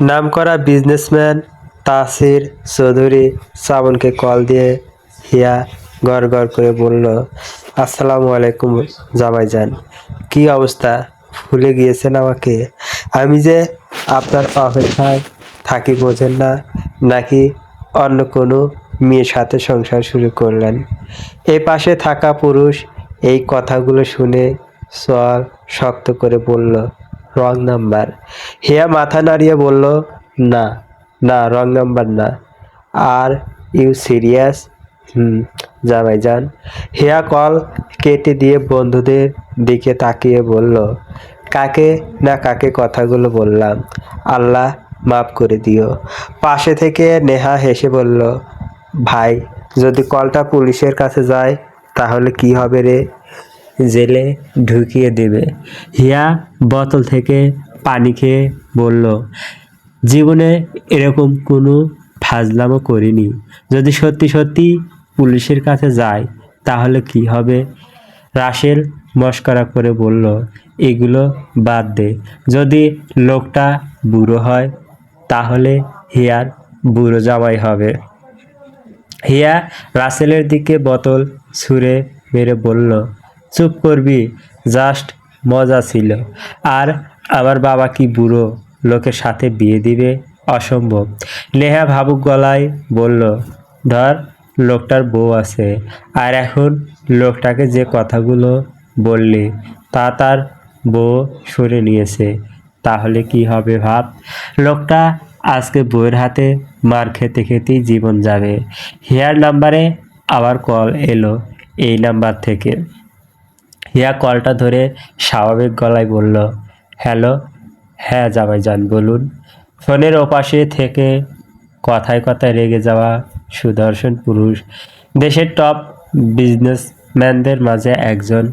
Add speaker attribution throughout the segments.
Speaker 1: নামকরা বিজনেসম্যান তাসির চৌধুরী শ্রাবণকে কল দিয়ে হিয়া গড় গড় করে বলল, আসসালামু আলাইকুম জামাইজান, কি অবস্থা? ভুলে গিয়েছেন আমাকে? আমি যে আপনার অপেক্ষায় থাকি বোঝেন না, নাকি অন্য কোনো মেয়ের সাথে সংসার শুরু করলেন? এ পাশে থাকা পুরুষ এই কথাগুলো শুনে চোয়াল শক্ত করে বলল, রং নাম্বার। হিয়া মাথা নাড়িয়ে বলল, না না, রং নাম্বার না। Are you serious? হুম, জামাইজান। হিয়া কল কেটে দিয়ে বন্ধুদের দিকে তাকিয়ে বলল, কাকে না কাকে কথাগুলো বললাম, আল্লাহ মাফ করে দিও। পাশে থেকে নেহা হেসে বলল, ভাই, যদি কলটা পুলিশের কাছে যায় তাহলে কি হবে রে? জেলে ঢুকিয়ে দেবে। হিয়া বোতল থেকে পানি খেয়ে বলল, জীবনে এরকম কোনো ফাজলামো করিনি। যদি সত্যি সত্যি পুলিশের কাছে যায় তাহলে কি হবে? রাসেল মস্করা করে বলল, এগুলো বাদ দে। যদি লোকটা বুড়ো হয় তাহলে হিয়ার বুড়ো জামাই হবে। হিয়া রাসেলের দিকে বোতল ছুঁড়ে মেরে বলল, চুপ করবি, জাস্ট মজা ছিল। আর আমার বাবা কি বুড়ো লোকের সাথে বিয়ে দিবে? অসম্ভব। নেহা ভাবুক গলায় বলল, ধর, লোকটার বউ আছে, আর এখন লোকটাকে যে কথাগুলো বললি তা তার বউ শুনে নিয়েছে, তাহলে কি হবে ভাব। লোকটা আজকে বউয়ের হাতে মার খেতে খেতেই জীবন যাবে। হিয়ার নাম্বারে আবার কল এলো এই নাম্বার থেকে। হিয়া কলটা ধরে স্বাভাবিক গলায় বলল, হ্যালো। হ্যাঁ জামাইজান, বলুন। ফোনের ওপাশে থেকে কথায় কথায় রেগে যাওয়া সুদর্শন পুরুষ, দেশের টপ বিজনেসম্যানদের মাঝে একজন,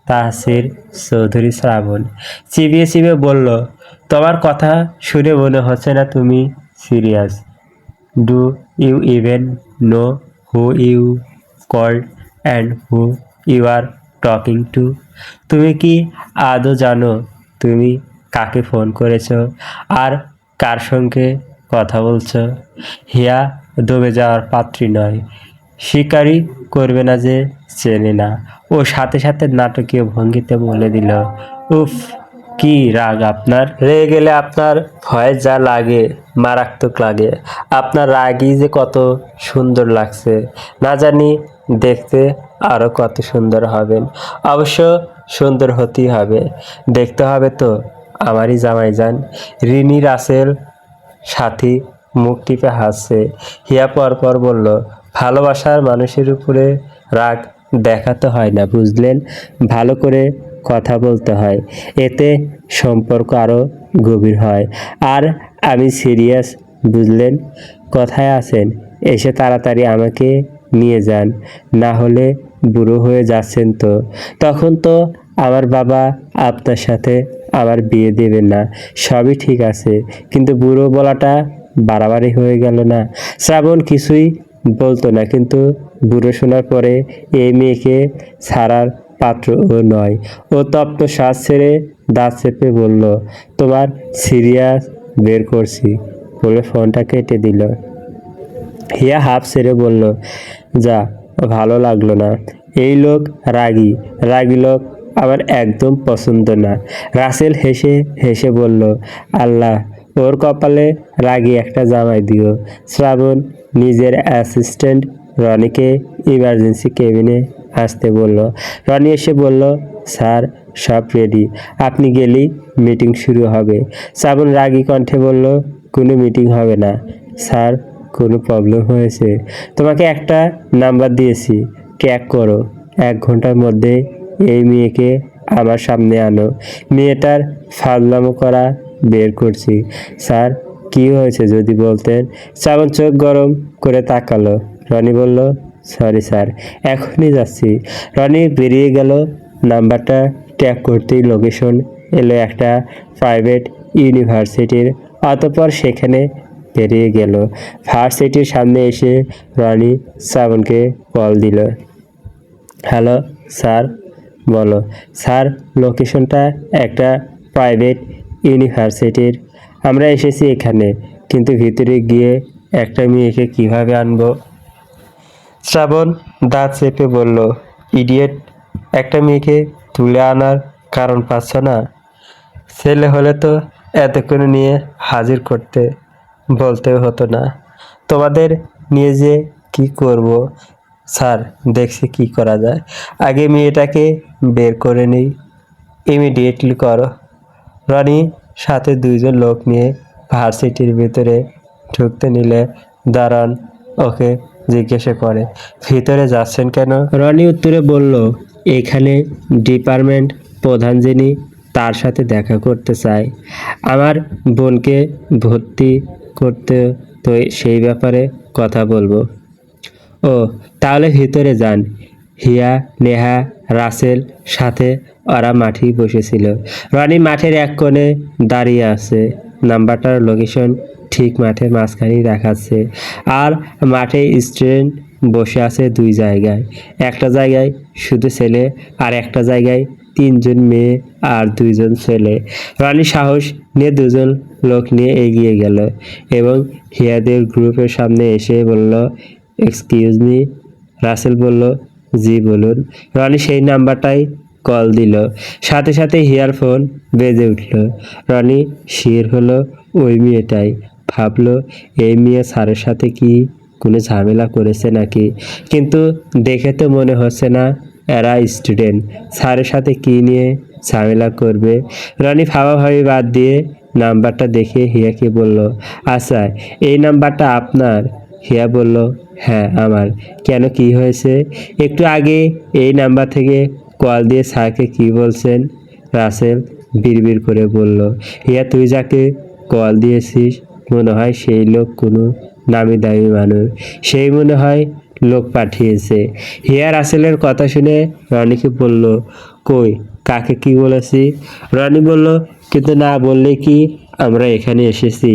Speaker 1: তাহসির চৌধুরী শ্রাবণ চিবিয়ে চিবিয়ে বলল, তোমার কথা শুনে মনে হচ্ছে না তুমি serious. Do you even know who you called and who you are talking to? তুমি কি আদৌ জানো তুমি কাকে ফোন করেছো আর কার সঙ্গে কথা বলছো? হিয়া দমে যাওয়ার পাত্রী নয়, স্বীকারই করবে না যে চেনে না। ও সাথে সাথে নাটকীয় ভঙ্গিতে বলে দিল, উফ, কি রাগ আপনার! রেগে গেলে আপনার ভয় যা লাগে মারাত্মক লাগে। আপনার রাগই যে কত সুন্দর লাগছে, না জানি দেখতে আরো কত সুন্দর হবেন। অবশ্য সুন্দর হতেই হবে, দেখতে হবে তো আমারই জামাইজান। রিনি রাসেল সাথী মুখ টিপে হাসছে। হিয়া পরপর বলল, ভালোবাসার মানুষের উপরে রাগ দেখাতে হয় না, বুঝলেন? ভালো করে কথা বলতে হয়, এতে সম্পর্ক আরো গভীর হয়। আর আমি সিরিয়াস, বুঝলেন? কোথায় আছেন? এসে তাড়াতাড়ি আমাকে নিয়ে যান, না হলে বুড়ো হয়ে যাচ্ছেন তো। তখন তো আমার বাবা আপনার সাথে আমার বিয়ে দেবেন না। সবই ঠিক আছে, কিন্তু বুড়ো বলাটা বাড়াবাড়ি হয়ে গেল না? শ্রাবণ কিছুই বলতো না, কিন্তু বুড়ো শোনার পরে এই মেয়েকে ছাড়ার পাত্র ও নয়। ও তপ্ত শ্বাস ছেড়ে দাঁত চেপে বলল, তোমার সিরিয়াস বের করছি, বলে ফোনটা কেটে দিল। হিয়া হাফ ছেড়ে বলল, যা, ভালো লাগলো না। এই লোক রাগী, রাগী লোক আমার একদম পছন্দ না। রাসেল হেসে হেসে বলল, আল্লাহ ওর কপালে রাগী একটা জামাই দিও। শ্রাবণ নিজের অ্যাসিস্ট্যান্ট রনিকে ইমার্জেন্সি কেবিনে আসতে বলল। রনি এসে বলল, স্যার, সব রেডি, আপনি গেলেই মিটিং শুরু হবে। শ্রাবণ রাগী কণ্ঠে বলল, কোনো মিটিং হবে না স্যার, কোনো প্রবলেম হয়েছে? তোমাকে একটা নাম্বার দিয়েছি, ট্র্যাক করো। 1 ঘন্টার মধ্যে এই মেয়েকে আমার সামনে আনো। মেয়েটার ফাজলামো করা বের করছি। স্যার, কি হয়েছে যদি বলতেন? শ্রাবণ চোখ গরম করে তাকালো। রনি বলল, সরি স্যার, এখনই যাচ্ছি। রনি বেরিয়ে গেল। নাম্বারটা ট্র্যাক করতেই লোকেশন এলো একটা প্রাইভেট ইউনিভার্সিটির। অতঃপর সেখানে বেরিয়ে গেল। ভার্সিটির সামনে এসে রনি শ্রাবণকে কল দিল। Hello sir. বলো। স্যার, লোকেশনটা একটা প্রাইভেট ইউনিভার্সিটির। আমরা এসেছি এখানে, কিন্তু ভিতরে গিয়ে একটা মেয়েকে কিভাবে আনবো? শ্রাবণ দাঁত চেপে বলল, ইডিয়েট, একটা মেয়েকে তুলে আনার কারণ পাচ্ছ না? ছেলে হলে তো এতক্ষণে নিয়ে হাজির করতে বলতেও হতো না। তোমাদের নিয়ে যে কি করব স্যার, দেখছি কি করা যায়। আগে মেয়েটাকে বের করে নেই। ইমিডিয়েটলি করো। রনি সাথে দুইজন লোক নিয়ে ভার্সিটির ভিতরে ঢুকতে নিলে দারোয়ান ওকে জিজ্ঞাসা করে, ভিতরে যাচ্ছেন কেন? রনি উত্তরে বলল, এখানে ডিপার্টমেন্ট প্রধান যিনি, তার সাথে দেখা করতে চাই। আমার বোনকে ভর্তি করতে, তো সেই ব্যাপারে কথা বলবো। ও, তাহলে ভিতরে যান। হিয়া, নেহা, রাসেল সাথে ওরা মাঠেই বসেছিল। রনি মাঠের এক কোণে দাঁড়িয়ে আছে। নাম্বারটার লোকেশন ঠিক মাঠের মাঝখানেই দেখাচ্ছে। আর মাঠে স্টুডেন্ট বসে আছে দুই জায়গায়। একটা জায়গায় শুধু ছেলে, আর একটা জায়গায় তিনজন মেয়ে আর দুইজন ছেলে। রনি সাহস নিয়ে দুজন লোক নিয়ে এগিয়ে গেল এবং হিয়াদের গ্রুপের সামনে এসে বলল, এক্সকিউজ মি। রাসেল বলল, জি বলুন। রনি সেই নাম্বারটাই কল দিল। সাথে সাথে হিয়ার ফোন বেজে উঠল। রনি শির হলো ওই মেয়েটাই। ভাবলো এই মেয়ে স্যারের সাথে কি কোনো ঝামেলা করেছে নাকি, কিন্তু দেখে তো মনে হচ্ছে না এরা স্টুডেন্ট, স্যারের সাথে কি নিয়ে ঝামেলা করবে। রনি ভাবাভাবি বাদ দিয়ে নাম্বারটা দেখে হিয়াকে বলল, আচ্ছা এই নাম্বারটা আপনার? হিয়া বলল, হ্যাঁ আমার। কেন, কি হয়েছে? একটু আগে এই নাম্বার থেকে কল দিয়ে স্যারকে কি বলছেন? রাসেল বিড়বিড় করে বলল, হিয়া তুই যাকে কল দিয়েছিস মনে হয় সেই লোক কোনো নামি দামি মানুষ, সেই মনে হয় লোক পাঠিয়েছে। হিয়া রাসেলের কথা শুনে রনিকে বলল, কই কাকে কি বলেছি? রনি বলল, কিন্তু না বললে কি, আমরা এখানে এসেছি,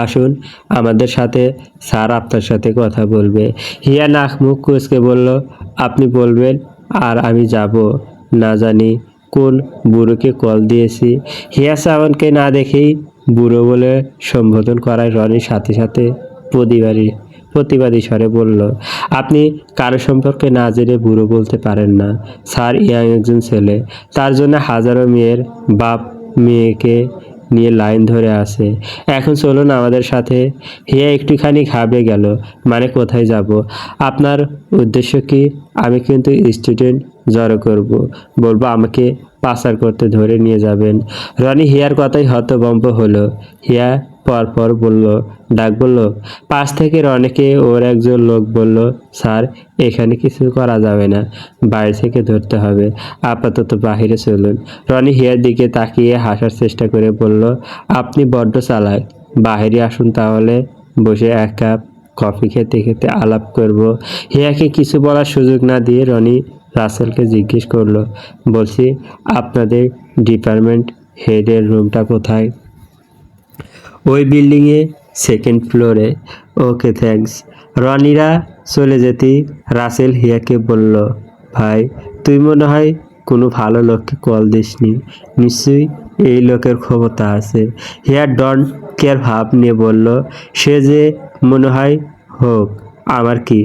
Speaker 1: আসুন আমাদের সাথে, স্যার আপনার সাথে কথা বলবে। হিয়া নাক মুখ কুঁচকে বলল, আপনি বলবেন আর আমি যাব? না জানি কোন বুড়োকে কল দিয়েছি। হিয়া শ্রাবণকে না দেখেই বুড়ো বলে সম্বোধন করায় রনির সাথে সাথে প্রতিবাদী স্বরে বলল, আপনি কারো সম্পর্কে না জেনে বুড়ো বলতে পারেন না। স্যার ইয়াং একজন ছেলে, তার জন্য হাজারো মেয়ের বাপ মেয়েকে নিয়ে লাইন ধরে আছে। এখন চলুন আমাদের সাথে। হিয়া একটুখানি ঘাবড়ে গেল, মানে কোথায় যাব? আপনার উদ্দেশ্য কি? আমি কিন্তু স্টুডেন্ট জড়ো করব, বলবো আমাকে পাচার করতে ধরে নিয়ে যাবেন। রনি হিয়ার কথাই হতভম্ব হলো। হিয়া পরপর ডাক বলল, পাশ থেকে রনিকে ওর একজন লোক বলল, স্যার এখানে কিছু করা যাবে না, বাইরে থেকে ধরতে হবে, আপাতত বাহিরে চলুন। রনি হিয়ার দিকে তাকিয়ে হাসার চেষ্টা করে বলল, আপনি বড্ড চালাক, বাহিরে আসুন তাহলে, বসে এক কাপ কফি খেতে খেতে আলাপ করব। হিয়াকে কিছু বলার সুযোগ না দিয়ে রনি রাসেলকে জিজ্ঞেস করলো, বলছি আপনাদের ডিপার্টমেন্ট হেডের রুমটা কোথায়? ওই বিল্ডিংয়ে, সেকেন্ড ফ্লোরে। Okay thanks. রনিরা চলে যেতেই রাসেল হিয়াকে বলল, ভাই তুই মনে হয় কোনো ভালো লোককে কল দিসনি, নিশ্চয়ই এই লোকের ক্ষমতা আছে। হিয়া ডন্ট কেয়ার ভাব নিয়ে বলল, সে যে মনে হয় হোক, আমার কি?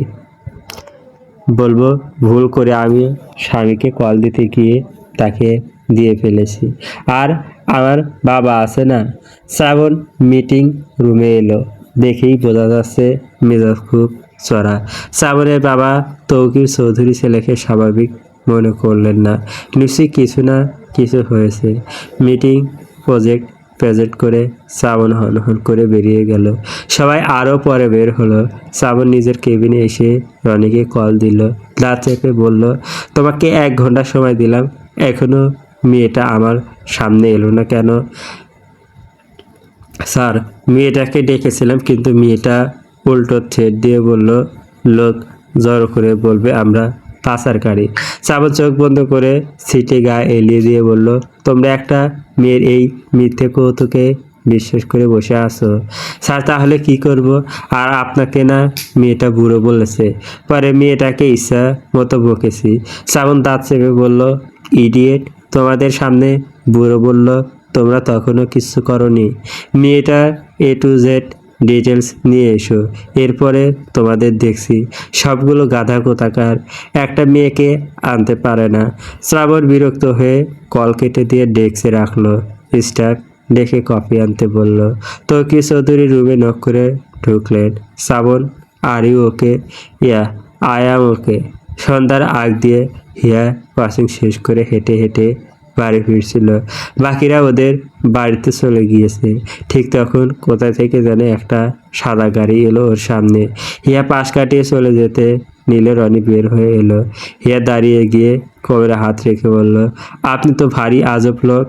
Speaker 1: বলবো ভুল করে আমি স্বামীকে কল দিতে গিয়ে তাকে দিয়ে ফেলেছি। আর আমার বাবা আছে না? শ্রাবণ মিটিং রুমে এলো, দেখেই বোঝা যাচ্ছে মেজাজ খুব চড়া। শ্রাবণের বাবা তৌকির চৌধুরী ছেলেকে স্বাভাবিক মনে করলেন না, নিশ্চয়ই কিছু না কিছু হয়েছে। মিটিং প্রেজেন্ট করে শ্রাবণ হনহন করে বেরিয়ে গেল। সবাই আরও পরে বের হলো। শ্রাবণ নিজের কেবিনে এসে রনিকে কল দিল, দাঁত চেপে বলল, তোমাকে 1 ঘন্টা সময় দিলাম, এখনো মেয়েটা আমার সামনে এলো না কেন? স্যার মেয়েটাকে ডেকেছিলাম, কিন্তু মেয়েটা উল্টো থ্রেট দিয়ে বলল, লোক জড়ো করে বলবে আমরা পাচারকারী। শ্রাবণ চোখ বন্ধ করে সিটে গা এলিয়ে দিয়ে বলল, তোমরা একটা মেয়ের এই মিথ্যে কৌতুকে বিশ্বাস করে বসে আছো? স্যার তাহলে কি করব? আর আপনাকে না মেয়েটা বুড়ো বলেছে, পরে মেয়েটাকে ইচ্ছা মতো বকেছি। শ্রাবণ দাঁত চেপে বলল, ইডিয়েট, তোমাদের সামনে বুড়ো বলল, তোমরা তখনও কিছু করনি। মেয়েটার A to Z ডিটেলস নিয়ে এসো, এরপরে তোমাদের দেখছি। সবগুলো গাধা কোথাকার, একটা মেয়েকে আনতে পারে না। শ্রাবণ বিরক্ত হয়ে কল কেটে দিয়ে ডেস্কে রাখলো। স্টাফ ডেকে কফি আনতে বলল। তৌকির চৌধুরী রুমে নক করে ঢুকলেন। Shrabon, are you okay? Yeah, I am okay. সন্ধ্যার আগ দিয়ে হিয়া ওয়াশিং শেষ করে হেঁটে হেঁটে বাড়ি ফিরছিল। বাকিরা ওদের বাড়িতে চলে গিয়েছে। ঠিক তখন কোথা থেকে যেন একটা সাদা গাড়ি এলো ওর সামনে। হিয়া পাশ কাটিয়ে চলে যেতে নিলে রনি বের হয়ে এলো। হিয়া দাঁড়িয়ে গিয়ে কোমরে হাত রেখে বলল, আপনি তো ভারী আজব লোক,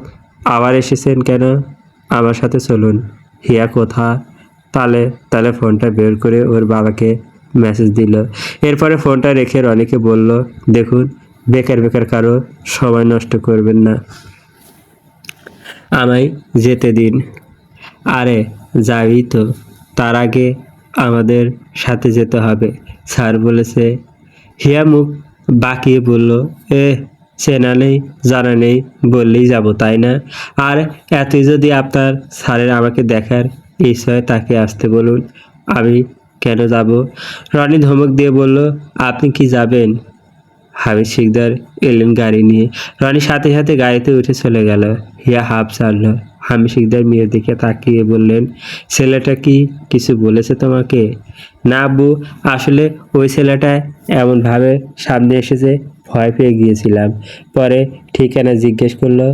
Speaker 1: আবার এসেছেন কেন? আমার সাথে চলুন। হিয়া কোথা? তালে তালে ফোনটা বের করে ওর বাবাকে মেসেজ দিল। এরপরে ফোনটা রেখে রনিকে বলল, দেখুন, বেকার বেকার কারো সময় নষ্ট করবেন না, আমায় যেতে দিন। আরে যাবি তো, তার আগে আমাদের সাথে যেতে হবে, স্যার বলেছে। হিয়া মুখ বাঁকিয়ে বলল, এ, চেনা নেই জানা নেই বললেই যাব, তাই না? আর এতই যদি আপনার স্যারের আমাকে দেখার ইচ্ছায় তাকে আসতে বলুন, আমি কেন যাব? রনি ধমক দিয়ে বলল, আপনি কি যাবেন? হামিদ শিকদার এলেন গাড়ি নিয়ে। রনি সাথে সাথে গাড়িতে উঠে চলে গেল। হিয়া হাঁপ ছাড়ল। হামিদ শিকদার মেয়ের দিকে তাকিয়ে বললেন, ছেলেটা কি কিছু বলেছে তোমাকে? না আব্বু, আসলে ওই ছেলেটা এমনভাবে সামনে এসেছে, ভয় পেয়ে গিয়েছিলাম। পরে ঠিকানা জিজ্ঞেস করলো।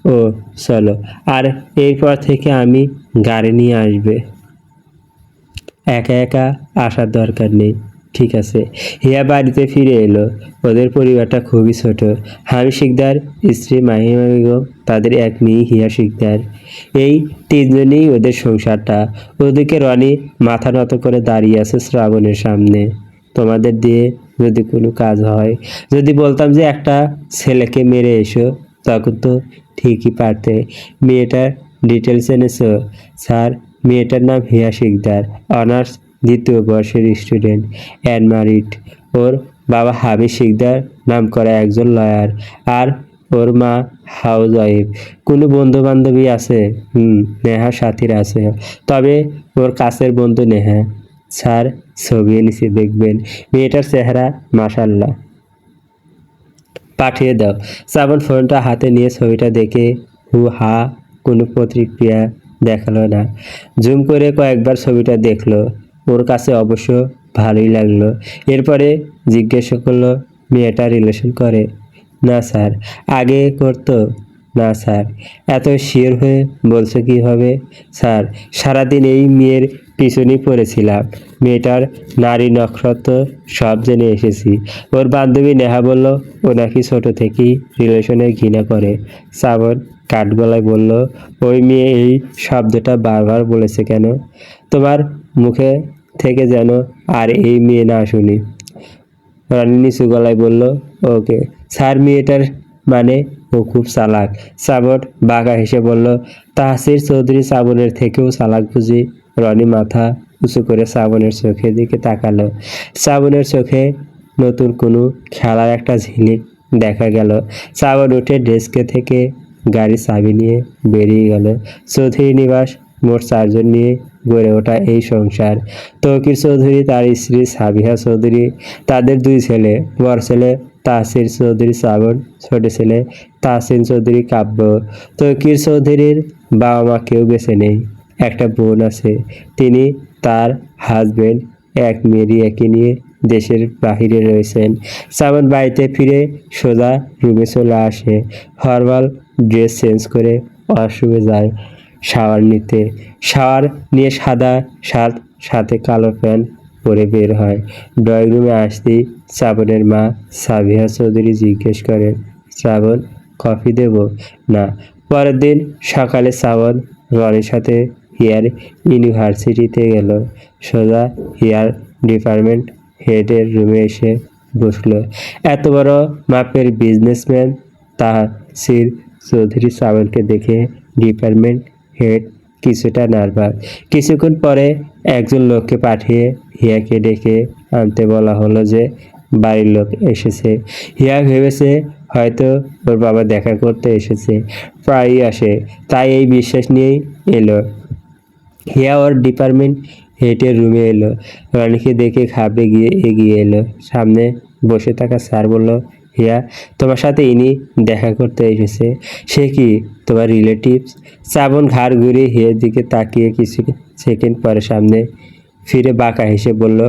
Speaker 1: ও, চলো, আর এরপর থেকে আমি গাড়ি নিয়ে আসবে, একা একা আসার দরকার নেই, ঠিক আছে? হিয়া বাড়িতে ফিরে এলো। ওদের পরিবারটা খুবই ছোট। হামিদ শিকদার, স্ত্রী মাহিমা বেগম, তাদের এক মেয়ে হিয়া শিকদার, এই তিনজনেই ওদের সংসারটা। ওদিকে রনি মাথা নত করে দাঁড়িয়ে আছে শ্রাবণের সামনে। তোমাদের দিয়ে যদি কোনো কাজ হয়, যদি বলতাম যে একটা ছেলেকে মেরে এসো, তখন তো ঠিকই পারতে। মেয়েটার ডিটেলস এনেছো? স্যার, মেয়েটার নাম হিয়া শিকদার, অনার্স দ্বিতীয় বর্ষের স্টুডেন্ট, অ্যানমারিড। ওর বাবা হামিদ শিকদার নাম করা একজন লয়ার, আর ওর মা হাউস ওয়াইফ। কোনো বন্ধু বান্ধবী আছে? নেহা সাথীর আছে, তবে ওর কাছের বন্ধু নেহা। স্যার, ছবি নিচে দেখবেন, মেয়েটার চেহারা মাশাল্লাহ। পাঠিয়ে দাও। শ্রাবণ ফোনটা হাতে নিয়ে ছবিটা দেখে হু হা কোনো প্রতিক্রিয়া দেখালো না। জুম করে কয়েকবার ছবিটা দেখলো। ওর কাছে অবশ্য ভালোই লাগলো। এরপরে জিজ্ঞেস করলো, মেয়েটা রিলেশন করে? না স্যার। আগে করতো? না স্যার। এত শিওর হয়ে বলছো কীভাবে? স্যার, সারাদিন এই মেয়ের পিছনেই পড়েছিলাম, মেয়েটার নারী নক্ষত্র সব জেনে এসেছি। ওর বান্ধবী নেহা বলল, ও নাকি ছোট থেকেই রিলেশনে ঘৃণা করে। শ্রাবণ কাঠগলায় বলল, ওই মেয়ে এই শব্দটা বারবার বলেছে কেন তোমার মুখে থেকে, যেন আর এই মেয়ে না শুনি। রানী নিচু গলায় বলল, ওকে স্যার, মেয়েটার মানে ও খুব চালাক। শ্রাবণ বাঁকা হেসে বলল, তাহসির চৌধুরী শ্রাবণের থেকেও চালাক বুঝি? রনি মাথা উঁচু করে শ্রাবণের চোখের দিকে তাকালো। শ্রাবণের চোখে নতুন কোনো খেলার একটা ঝিলিক দেখা গেল। শ্রাবণ উঠে ডেস্কে থেকে গাড়ির চাবি নিয়ে বেরিয়ে গেল। চৌধুরী নিবাস মোট 4 জন নিয়ে গড়ে ওঠা এই সংসার। তৌকির চৌধুরী, তার স্ত্রী সাবিহা চৌধুরী, তাদের 2 ছেলে, বড় ছেলে তাহসির চৌধুরী শ্রাবণ, ছোট ছেলে তাহসিন চৌধুরী কাব্য। তৌকির চৌধুরীর বাবা মা কেউ বেঁচে নেই। একটা বোন আছে, তিনি, তার হাজবেন্ড, এক মেয়েরই একে নিয়ে দেশের বাহিরে রয়েছেন। শ্রাবণ বাড়িতে ফিরে সোজা রুমে চলে আসে। ফরমাল ড্রেস চেঞ্জ করে ওয়াশরুমে যায় শাওয়ার নিতে। শাওয়ার নিয়ে সাদা শার্ট সাথে কালো প্যান্ট পরে বের হয়। ড্রয়িং রুমে আসতেই শ্রাবণের মা সাবিহা চৌধুরী জিজ্ঞেস করেন, শ্রাবণ, কফি দেব? না। পরের দিন সকালে শ্রাবণ রনির সাথে হেয়ার ইউনিভার্সিটিতে গেল। সোজা হেয়ার ডিপার্টমেন্ট হেডের রুমে এসে বসলো। এত বড় মাপের বিজনেসম্যান তাহসির চৌধুরী শ্রাবণকে দেখে ডিপার্টমেন্ট হেড কিছুটা নার্ভাস। কিছুক্ষণ পরে একজন লোককে পাঠিয়ে হিয়াকে ডেকে আনতে বলা হলো যে বাড়ির লোক এসেছে। হিয়া ভেবেছে হয়তো ওর বাবা দেখা করতে এসেছে, প্রায়ই আসে, তাই এই বিশ্বাস নিয়েই এলো। হিয়া ওর ডিপার্টমেন্ট হেডের রুমে এলো। রনিকে দেখে ঘাবড়ে গিয়ে এগিয়ে এলো। সামনে বসে থাকা স্যার বলল, হিয়া, তোমার সাথে ইনি দেখা করতে এসেছে। সে কি তোমার রিলেটিভস? শ্রাবণ ঘাড় ঘুরিয়ে হিয়ার দিকে তাকিয়ে কিছু সেকেন্ড পরে সামনে ফিরে বাঁকা হেসে বলল,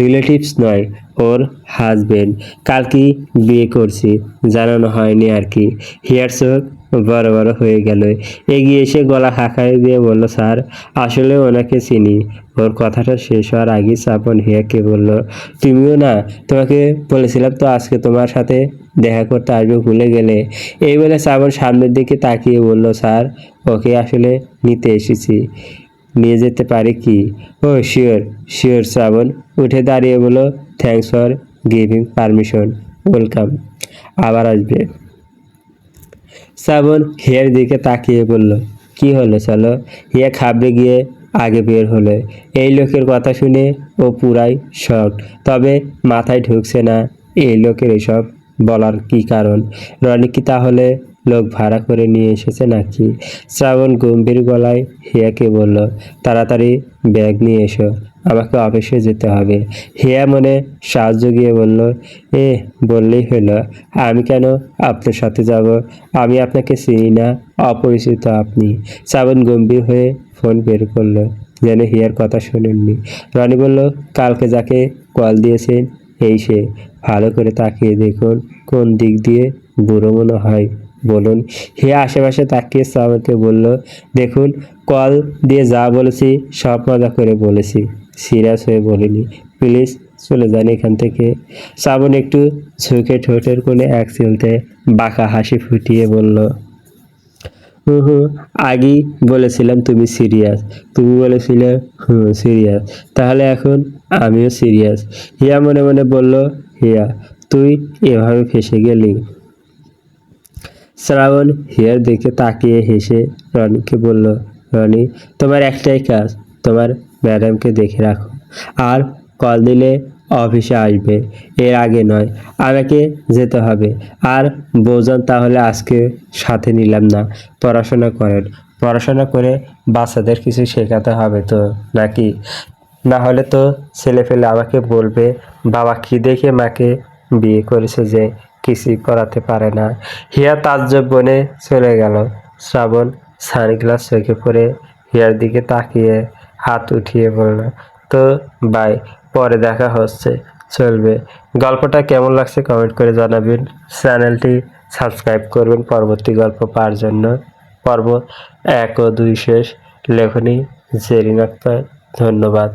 Speaker 1: রিলেটিভস নয়, ওর হাজবেন্ড। কালকেই বিয়ে করছি, জানানো হয়নি আর কি। হিয়ার চোখ বড় বড় হয়ে গেল। এগিয়ে এসে গলা খাঁকায় দিয়ে বলল, স্যার, আসলে ওনাকে চিনি। ওর কথাটা শেষ হওয়ার আগেই শ্রাবণ হিয়াকে বলল, তুমিও না, তোমাকে বলেছিলাম তো আজকে তোমার সাথে দেখা করতে আসবে, ভুলে গেলে? এই বলে শ্রাবণ সামনের দিকে তাকিয়ে বলল, স্যার, ওকে আসলে নিতে এসেছি, নিয়ে যেতে পারি কি? ও শিওর, শিওর। শ্রাবণ উঠে দাঁড়িয়ে বলল, thanks for giving permission, welcome, আবার আসবে। শ্রাবণ হিয়ার দিকে তাকিয়ে বলল, কি হলো চলো? হিয়া খাবড়ে গিয়ে আগে বের হলো। এই লোকের কথা শুনে ও পুরাই শক, তবে মাথায় ঢুকছে না এই লোকের এসব বলার কি কারণ। রনি কি তাহলে লোক ভাড়া করে নিয়ে এসেছে নাকি? শ্রাবণ গম্ভীর গলায় হিয়াকে বলল, তাড়াতাড়ি ব্যাগ নিয়ে এসো, আমাকে অফিসে যেতে হবে। হিয়া মনে সাহায্য গিয়ে বলল, এ বললেই হলো, আমি কেন আপনার সাথে যাব? আমি আপনাকে চিনি না, অপরিচিত আপনি। শ্রাবণ গম্ভীর হয়ে ফোন বের করলো, যেন হিয়ার কথা শোনেননি। রনি বলল, কালকে যাকে কল দিয়েছেন এই সে। ভালো করে তাকিয়ে দেখুন কোন দিক দিয়ে বুড়ো মনে হয় বলুন। হিয়া আশেপাশে তাকিয়ে শ্রাবণকে বলল, দেখুন, কল দিয়ে যা বলেছি সব মজা করে বলেছি, সিরিয়াস হয়ে বলিনি। প্লিজ চলে যান এখান থেকে। শ্রাবণ একটু ঝুঁকে ঠোঁটের কোণে এক চিলতে বাঁকা হাসি ফুটিয়ে বলল, হুম হুম, আগেই বলেছিলাম তুমি সিরিয়াস। তুমি বলেছিলে হুম সিরিয়াস, তাহলে এখন আমিও সিরিয়াস। হিয়া মনে মনে বলল, হিয়া, তুই এভাবে ফেসে গেলি? শ্রাবণ হিয়ার দিকে তাকিয়ে হেসে রনিকে বলল, রনি, তোমার একটাই কাজ, তোমার ম্যাডামকে দেখে রাখো, আর কল দিলে অফিসে আসবে, এর আগে নয়। আমাকে যেতে হবে। আর বৌজান তাহলে আজকে সাথে নিলাম না, পড়াশোনা করেন। পড়াশোনা করে বাচ্চাদের কিছু শেখাতে হবে তো নাকি? না হলে তো ছেলে পেলে আমাকে বলবে, বাবা কি দেখে মাকে বিয়ে করেছে যে কিছুই করাতে পারে না। হিয়া তাজ্জব বনে চলে গেল। শ্রাবণ সানগ্লাস চোখে পরে হিয়ার দিকে তাকিয়ে হাত উঠিয়ে বলল, তো বাই, পরে দেখা হচ্ছে, চলবে। গল্পটা কেমন লাগছে কমেন্ট করে জানাবেন। চ্যানেলটি সাবস্ক্রাইব করবেন পরবর্তী গল্প পাওয়ার জন্য। পর্ব 1 ও 2 শেষ। লেখনী জেরিন আক্তার। ধন্যবাদ।